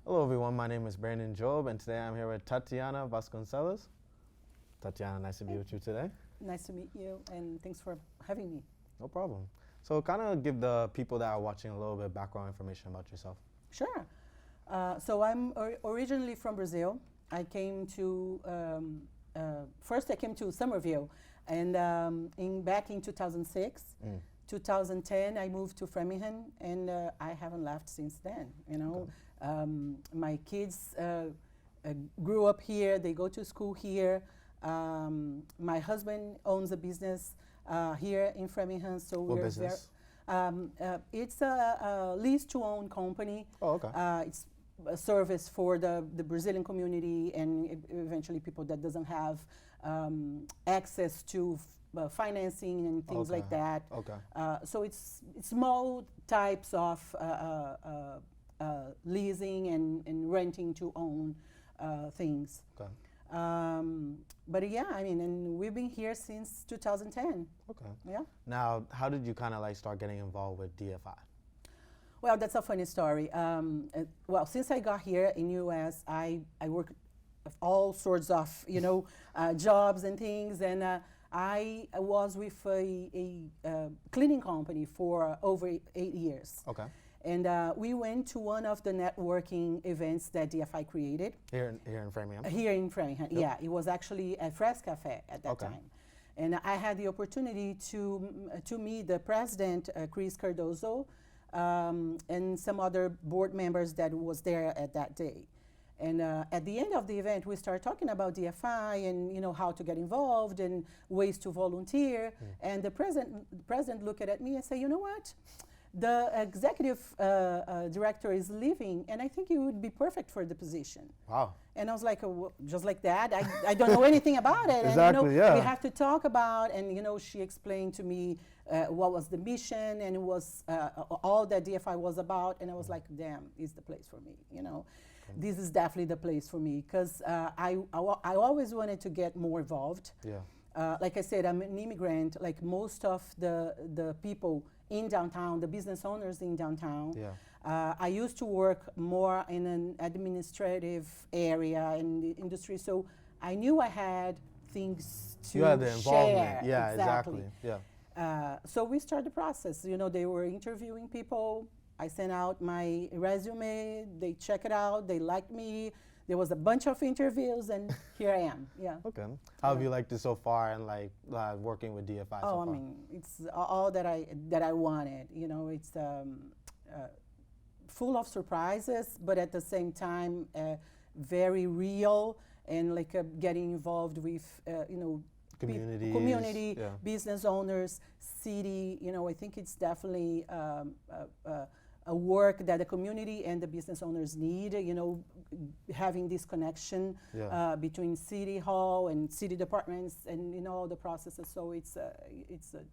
Hello everyone, my name is Brandon Job and today I'm here with Tatiana Vasconcellos. Tatiana, nice to be with you today. Nice to meet you and thanks for having me. No problem. So kind of give the people that are watching a little bit of background information about yourself. Sure. So I'm originally from Brazil. I came to, first I came to Somerville and back in 2006. 2010 I moved to Framingham and I haven't left since then, you know. Okay. My kids grew up here, they go to school here. My husband owns a business here in Framingham, so what business? It's a lease-to-own company. Oh, okay. It's a service for the Brazilian community and eventually people that doesn't have access to financing and things like that. Okay. So it's small types of leasing and renting to own things. Okay. But yeah, I mean, and we've been here since 2010. Okay. Yeah. Now, how did you kind of like start getting involved with DFI? Well, that's a funny story. Well, since I got here in U.S., I work all sorts of, you know, jobs and things, and I was with a cleaning company for over 8 years. Okay. And we went to one of the networking events that DFI created. Here in Framingham? Here in Framingham, yep. Yeah. It was actually at Fresh Cafe at that time. And I had the opportunity to meet the president, Chris Cardozo, and some other board members that was there at that day. And at the end of the event, we started talking about DFI and, you know, how to get involved and ways to volunteer. And the president looked at me and said, you know what? The executive director is leaving, and I think you would be perfect for the position. Wow. And I was like, just like that? I don't know anything about it. Exactly, and, you know, yeah. we have to talk about, and, you know, she explained to me what was the mission, and it was all that DFI was about, and I was like, damn, it's the place for me, you know. Okay. This is definitely the place for me, because I always wanted to get more involved. Yeah. Like I said, I'm an immigrant, like most of the people in downtown, the business owners in downtown. Yeah. I used to work more in an administrative area in the industry, so I knew I had things to you had the involvement. Share. Yeah, exactly. Yeah. So we started the process. You know, they were interviewing people. I sent out my resume. They checked it out. They liked me. There was a bunch of interviews, and here I am. Yeah. Okay. How have you liked it so far, and like working with DFI so far? I mean, it's all that I wanted. You know, it's full of surprises, but at the same time, very real, and like getting involved with you know, community, yeah. Business owners, city. You know, I think it's definitely a work that the community and the business owners need, you know, having this connection between city hall and city departments and, you know, all the processes. So it's a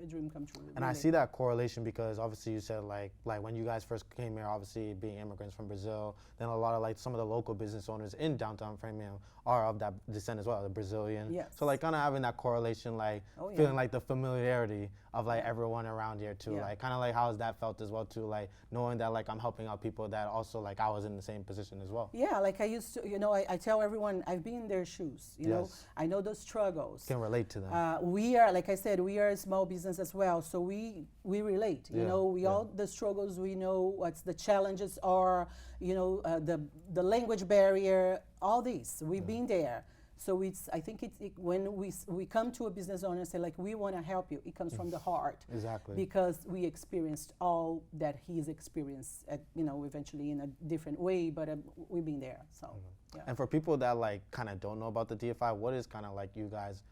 dream come true. And really. I see that correlation because obviously you said like when you guys first came here, obviously being immigrants from Brazil, then a lot of like some of the local business owners in downtown Framingham are of that descent as well, the Brazilian. Yes. So like kind of having that correlation, like feeling like the familiarity of like everyone around here too, like kind of like how has that felt as well too, like knowing that like I'm helping out people that also like I was in the same position as well. Yeah, like I used to, you know, I tell everyone I've been in their shoes, you know, I know those struggles. Can relate to them. We are, like I said, we are a small business as well, so we relate, you know, we all the struggles, we know what the challenges are, you know, the language barrier, all these, we've been there. So it's, I think when we come to a business owner and say like, we want to help you, it comes from the heart. Exactly. Because we experienced all that he's experienced at, you know, eventually in a different way, but we've been there, so, yeah. And for people that like kind of don't know about the DFI, what is kind of like you guys'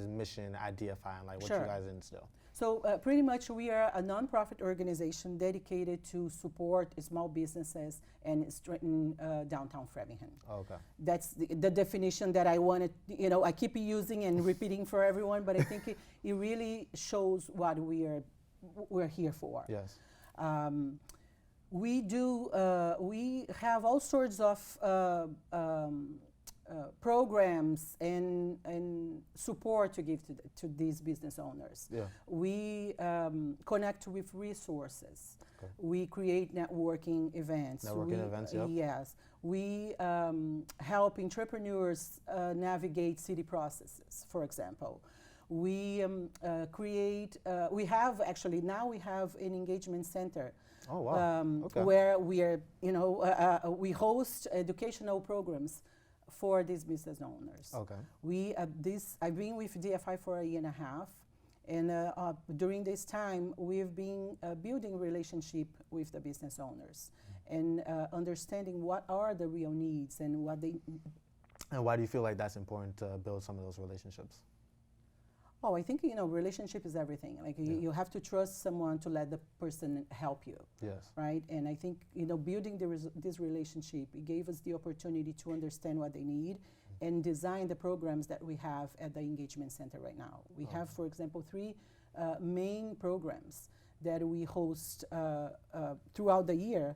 mission at DFI and like what you guys instill? So pretty much we are a nonprofit organization dedicated to support small businesses and strengthen downtown Framingham. Oh, okay. That's the definition that I wanted, you know, I keep using and repeating for everyone, but I think it really shows what we're here for. Yes. We have all sorts of programs and support to give to these business owners. Yeah. We connect with resources. Okay. We create networking events. Yep. Yes. We help entrepreneurs navigate city processes, for example. We we have an engagement center. Oh, wow. Okay. Where we are, we host educational programs for these business owners. Okay. I've been with DFI for a year and a half, and during this time, we've been building relationship with the business owners and understanding what are the real needs and what they. And why do you feel like that's important to build some of those relationships? Oh, I think, relationship is everything. Like, you have to trust someone to let the person help you. Yes. Right? And I think, building this relationship, it gave us the opportunity to understand what they need and design the programs that we have at the engagement center right now. We have, for example, 3 main programs that we host throughout the year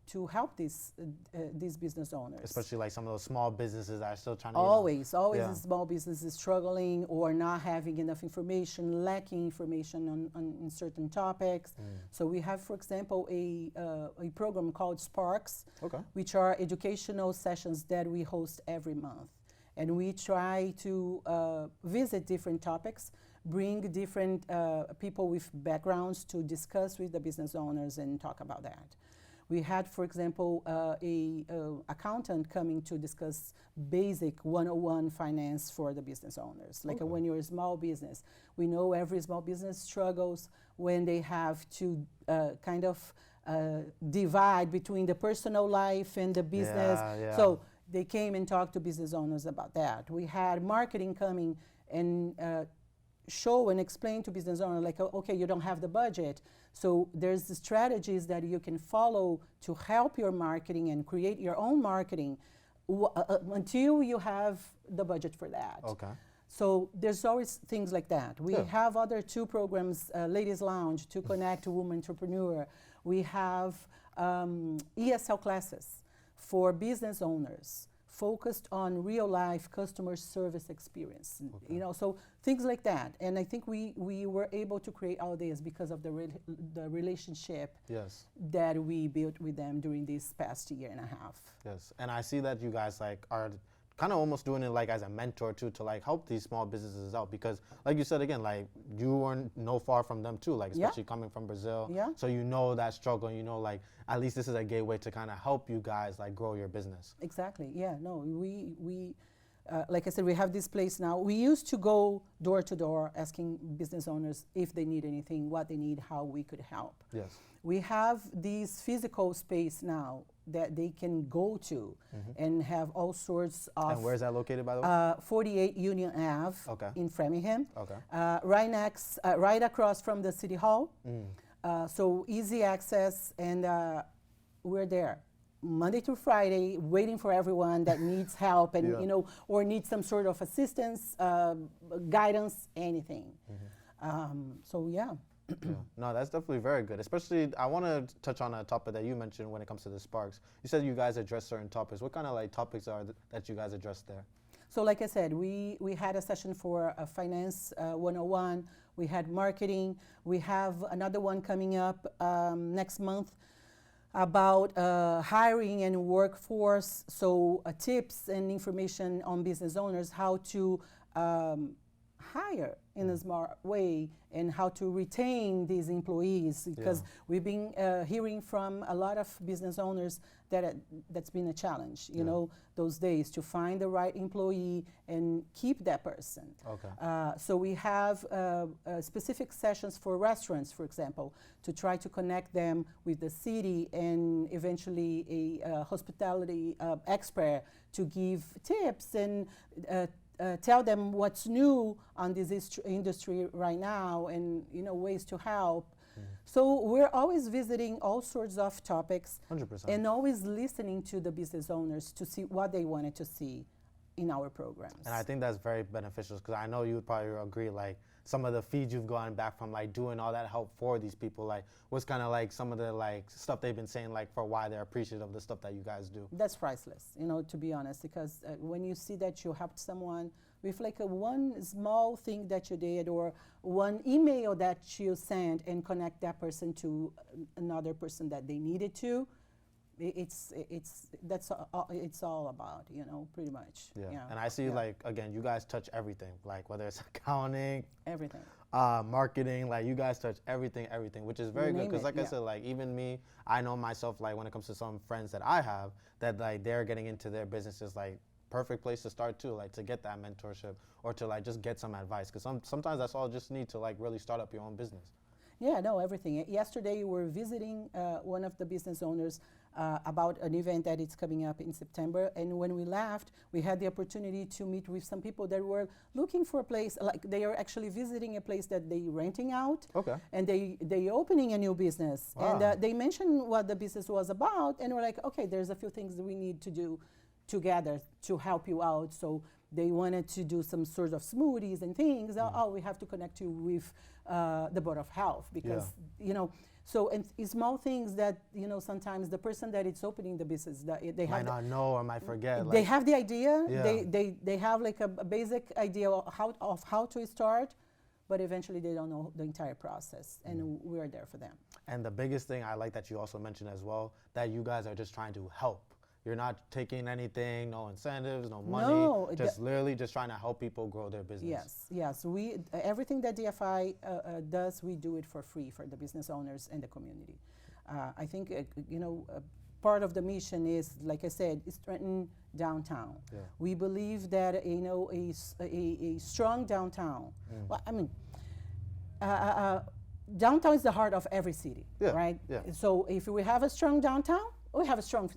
to help these business owners. Especially like some of those small businesses that are still trying to... Always yeah. Small businesses struggling or not having enough information, lacking information on certain topics. So we have, for example, a program called Sparks, which are educational sessions that we host every month. And we try to visit different topics, bring different people with backgrounds to discuss with the business owners and talk about that. We had, for example, a accountant coming to discuss basic 101 finance for the business owners. Like when you're a small business, we know every small business struggles when they have to divide between the personal life and the business. Yeah. So they came and talked to business owners about that. We had marketing coming and show and explain to business owners, like, okay, you don't have the budget. So there's the strategies that you can follow to help your marketing and create your own marketing until you have the budget for that. Okay. So there's always things like that. We have other 2 programs, Ladies Lounge, to connect to women entrepreneur. We have ESL classes for business owners, focused on real life customer service experience. So things like that. And I think we were able to create all this because of the relationship that we built with them during this past year and a half. Yes, and I see that you guys are kind of almost doing it like as a mentor too, to like help these small businesses out, because like you said again, like you weren't no far from them too, like especially coming from Brazil. So you know that struggle, like at least this is a gateway to kind of help you guys like grow your business. Exactly. Yeah. No, we like I said, we have this place now. We used to go door to door asking business owners if they need anything, what they need, how we could help. Yes. We have this physical space now that they can go to and have all sorts of... And where is that located, by the way? 48 Union Ave in Framingham. Right across from the City Hall. So easy access, and we're there Monday through Friday, waiting for everyone that needs help and or needs some sort of assistance, guidance, anything. So yeah. No, that's definitely very good. Especially, I want to touch on a topic that you mentioned when it comes to the Sparks. You said you guys address certain topics. What kind of like topics are that you guys address there? So like I said, we had a session for Finance 101. We had marketing. We have another one coming up next month about hiring and workforce. So tips and information on business owners, how to hire in a smart way and how to retain these employees, because we've been hearing from a lot of business owners that that's been a challenge, you know, those days, to find the right employee and keep that person. So we have specific sessions for restaurants, for example, to try to connect them with the city and eventually a hospitality expert to give tips and tell them what's new on this industry right now and ways to help. So we're always visiting all sorts of topics 100%. and always listening to the business owners to see what they wanted to see in our programs. And I think that's very beneficial, because I know you would probably agree, like some of the feeds you've gotten back from like doing all that help for these people? Like, what's kind of like some of the like stuff they've been saying like for why they're appreciative of the stuff that you guys do? That's priceless, you know, to be honest, because when you see that you helped someone with like a one small thing that you did or one email that you sent and connect that person to another person that they needed to, it's all about, you know, pretty much. Yeah. And I see like, again, you guys touch everything, like whether it's accounting, everything, marketing, like you guys touch everything, which is very good. Because like I said, like even me, I know myself, like when it comes to some friends that I have that like they're getting into their businesses, like perfect place to start too, like to get that mentorship or to like just get some advice. Because sometimes that's all you just need to like really start up your own business. Yeah, no, everything. Yesterday, we were visiting one of the business owners about an event that is coming up in September. And when we left, we had the opportunity to meet with some people that were looking for a place, like they are actually visiting a place that they renting out. Okay. And they opening a new business. Wow. And they mentioned what the business was about. And we're like, okay, there's a few things that we need to do together to help you out. So they wanted to do some sort of smoothies and things. Oh, we have to connect you with the Board of Health because, you know, so and small things that, you know, sometimes the person that is opening the business, they might not know or might forget. They have the idea, Yeah. they have like a basic idea of how to start, but eventually they don't know the entire process, and we're there for them. And the biggest thing I like that you also mentioned as well, that you guys are just trying to help. You're not taking anything, no incentives, no money, No, just literally just trying to help people grow their business. Yes, yes. We everything that DFI does, we do it for free for the business owners and the community. I think you know, part of the mission is, like I said, is strengthen downtown. Yeah. We believe that, you know, a strong downtown. Well, I mean, downtown is the heart of every city, right? Yeah. So if we have a strong downtown, we have a strong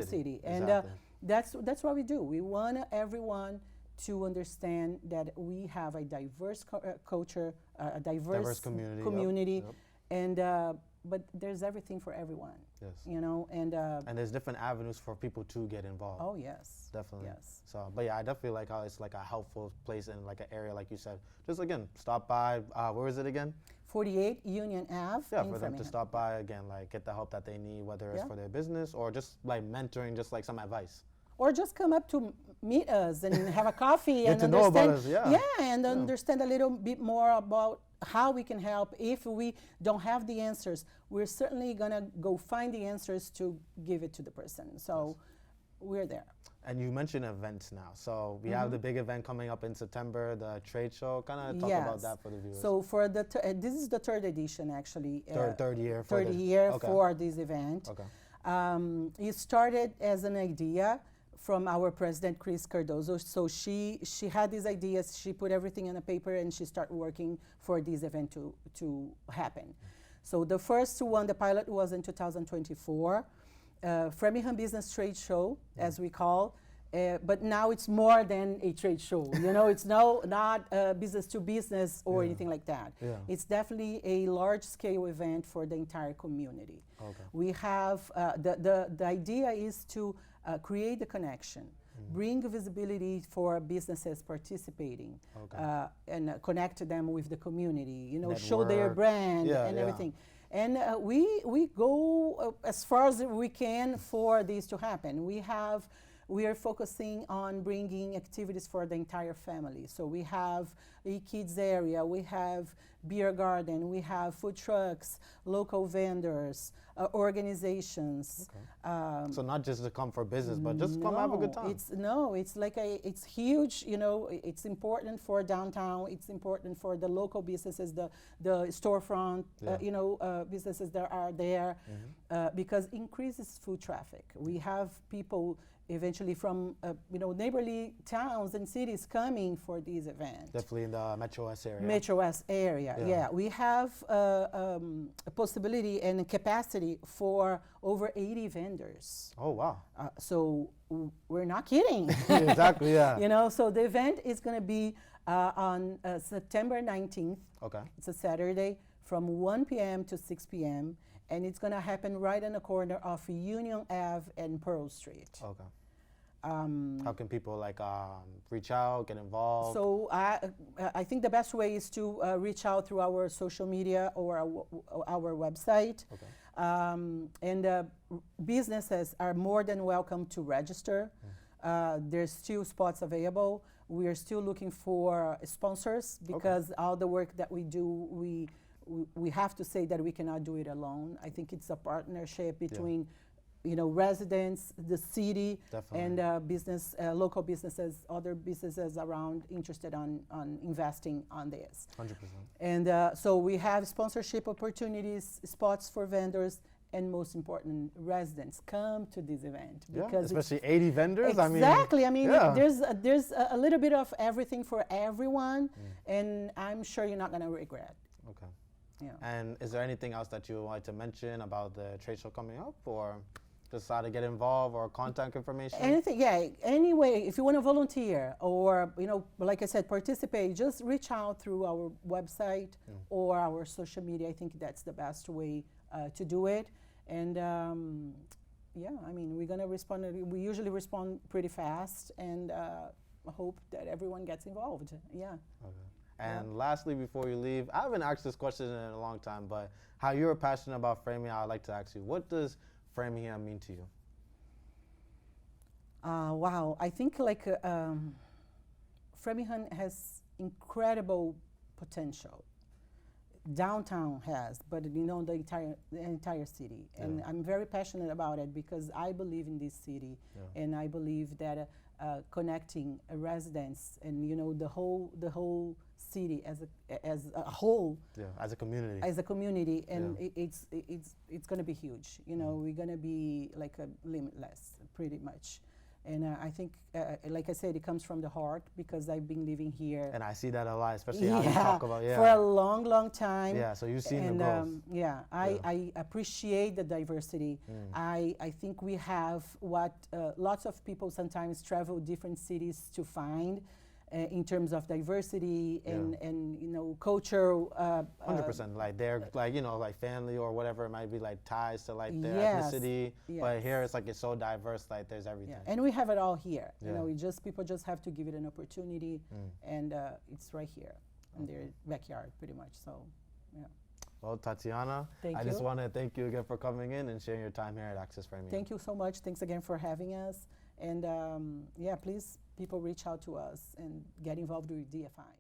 city. And Exactly. that's what we do. We want everyone to understand that we have a diverse culture, a diverse community, Yep. and but there's everything for everyone. Yes. You know, and there's different avenues for people to get involved. oh yes, Definitely. yes. So, but yeah, I definitely like how it's like a helpful place in like an area, like you said. Just again, stop by. Where is it again? 48 Union Ave. Yeah, in for them to Framingham. stop by again, like get the help that they need, whether it's for their business or just like mentoring, just like some advice. Or just come up to meet us and have a coffee and to know about understand. us, and understand a little bit more about how we can help. If we don't have the answers, we're certainly gonna go find the answers to give it to the person. So we're there. And you mentioned events now. So we have the big event coming up in September, the trade show. Kind of talk about that for the viewers. So for the this is the third edition actually. Third year. Third year for this event. Okay. It started as an idea from our president, Chris Cardozo. So she had these ideas. She put everything on a paper and she started working for this event to happen. So the first one, the pilot, was in 2024. Framingham Business Trade Show, as we call, but now it's more than a trade show. You know, it's not business to business or anything like that. Yeah. It's definitely a large-scale event for the entire community. Okay. We have the idea is to create the connection, bring visibility for businesses participating, and connect them with the community. You know, show their brand and everything. And we go as far as we can for this to happen. We are focusing on bringing activities for the entire family. So we have a kids area, we have beer garden, we have food trucks, local vendors, organizations. Okay. So not just to come for business, but just come have a good time. It's like it's huge. You know, it's important for downtown. It's important for the local businesses, the storefront, you know, businesses that are there, because increases food traffic. We have people eventually from you know, neighborly towns and cities coming for these events. Definitely in the MetroWest area. MetroWest area, yeah. We have a possibility and a capacity for over 80 vendors. Oh, wow. So we're not kidding. Exactly, yeah. You know, so the event is going to be on September 19th. Okay. It's a Saturday from 1 p.m. to 6 p.m. And it's going to happen right on the corner of Union Ave and Pearl Street. Okay. How can people like reach out, get involved? So I think the best way is to reach out through our social media or our website. Okay. And businesses are more than welcome to register. There's still spots available. We are still looking for sponsors because all the work that we do, we have to say that we cannot do it alone. I think it's a partnership between residents, the city, and local businesses, other businesses around interested on investing on this. 100%. And so we have sponsorship opportunities, spots for vendors, and most important, residents come to this event because especially 80 vendors. Exactly. There's a little bit of everything for everyone, and I'm sure you're not going to regret. Okay. Yeah. And is there anything else that you would like to mention about the trade show coming up, or just how to get involved, or contact information? Anything, yeah. Anyway, if you want to volunteer or, like I said, participate, just reach out through our website or our social media. I think that's the best way to do it. And we're going to respond. We usually respond pretty fast, and hope that everyone gets involved. Yeah. Okay. And lastly, before you leave, I haven't asked this question in a long time, but how you're passionate about Framingham, I'd like to ask you, what does Framingham mean to you? Wow, I think Framingham has incredible potential. Downtown has, but the entire city, and I'm very passionate about it because I believe in this city, and I believe that connecting residents and the whole city as a whole, as a community, and it's going to be huge. We're going to be like limitless, pretty much. And I think, like I said, it comes from the heart because I've been living here. And I see that a lot, especially how you talk about for a long, long time. Yeah, so you've seen the growth. I appreciate the diversity. I think we have what lots of people sometimes travel different cities to find in terms of diversity and culture. 100%. Like they're like family or whatever it might be, like ties to like their ethnicity. Yes. But here it's like it's so diverse. Like there's everything. Yeah. And we have it all here. People just have to give it an opportunity, and it's right here in their backyard, pretty much. So, yeah. Well, Tatiana, I just want to thank you again for coming in and sharing your time here at Access Framingham. Thank you so much. Thanks again for having us. And please, people reach out to us and get involved with DFI.